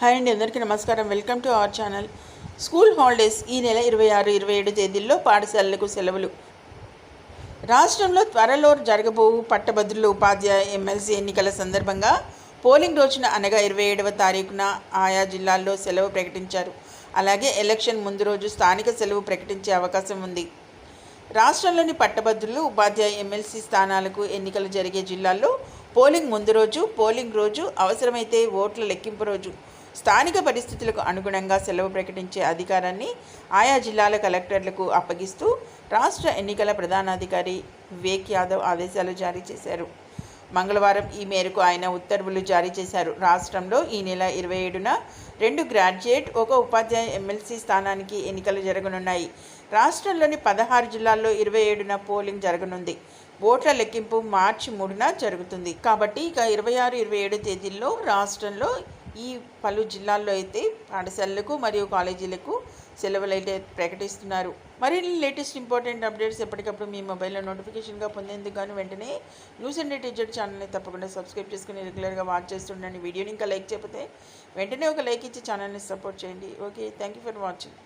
Hi అండి, అందరికీ నమస్కారం. Welcome to our channel. School holidays ఈ నెల 26, 27 తేదీల్లో పాఠశాలలకు సెలవులు. రాష్ట్రంలో త్వరలో జరగబోవు పట్టభద్రుల ఉపాధ్యాయ ఎమ్మెల్సీ ఎన్నికల సందర్భంగా పోలింగ్ రోజున అనగా 27వ తారీఖున ఆయా జిల్లాల్లో సెలవు ప్రకటించారు. అలాగే ఎలక్షన్ ముందు రోజు స్థానిక సెలవు ప్రకటించే అవకాశం ఉంది. రాష్ట్రంలోని పట్టభద్రులు ఉపాధ్యాయ ఎమ్మెల్సీ స్థానాలకు ఎన్నికలు జరిగే జిల్లాల్లో పోలింగ్ ముందు రోజు, పోలింగ్ రోజు, అవసరమైతే ఓట్ల లెక్కింపు రోజు స్థానిక పరిస్థితులకు అనుగుణంగా సెలవు ప్రకటించే అధికారాన్ని ఆయా జిల్లాల కలెక్టర్లకు అప్పగిస్తూ రాష్ట్ర ఎన్నికల ప్రధానాధికారి వివేక్ యాదవ్ ఆదేశాలు జారీ చేశారు. మంగళవారం ఈ మేరకు ఆయన ఉత్తర్వులు జారీ చేశారు. రాష్ట్రంలో ఈ నెల 27న 2 గ్రాడ్యుయేట్, 1 ఉపాధ్యాయ ఎమ్మెల్సీ స్థానానికి ఎన్నికలు జరగనున్నాయి. రాష్ట్రంలోని 16 జిల్లాల్లో 27న పోలింగ్ జరగనుంది. ఓట్ల లెక్కింపు మార్చి 3న జరుగుతుంది. కాబట్టి ఇక 26, 27 తేదీల్లో రాష్ట్రంలో ఈ పలు జిల్లాల్లో అయితే పాఠశాలలకు మరియు కాలేజీలకు సెలవులు అయితే ప్రకటిస్తున్నారు. మరిన్ని లేటెస్ట్ ఇంపార్టెంట్ అప్డేట్స్ ఎప్పటికప్పుడు మీ మొబైల్లో నోటిఫికేషన్గా పొందేందుకు గాను వెంటనే న్యూస్ అండ్ టీజెడ్ ఛానల్ని తప్పకుండా సబ్స్క్రైబ్ చేసుకుని రెగ్యులర్గా వాచ్ చేస్తుండండి. వీడియోని ఇంకా లైక్ చేయకపోతే వెంటనే ఒక లైక్ ఇచ్చి ఛానల్ని సపోర్ట్ చేయండి. Okay, thank you for watching.